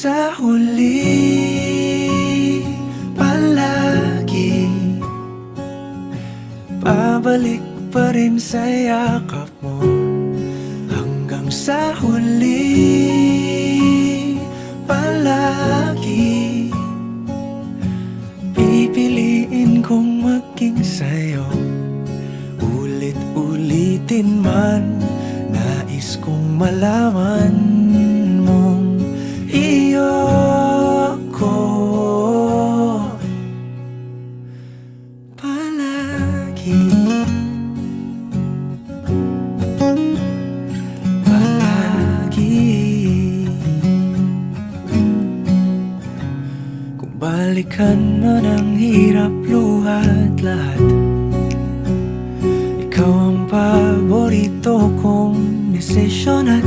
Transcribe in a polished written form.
sa huli, palagi babalik pa rin sa yakap mo. Hanggang sa huli, palagi pipiliin kong maging sa'yo. Ulit-ulitin man, nais kong malaman mong iyo ko palagi. Kung balikan man ang hirap, luha at lahat, ikaw ang paborito kong desisyon at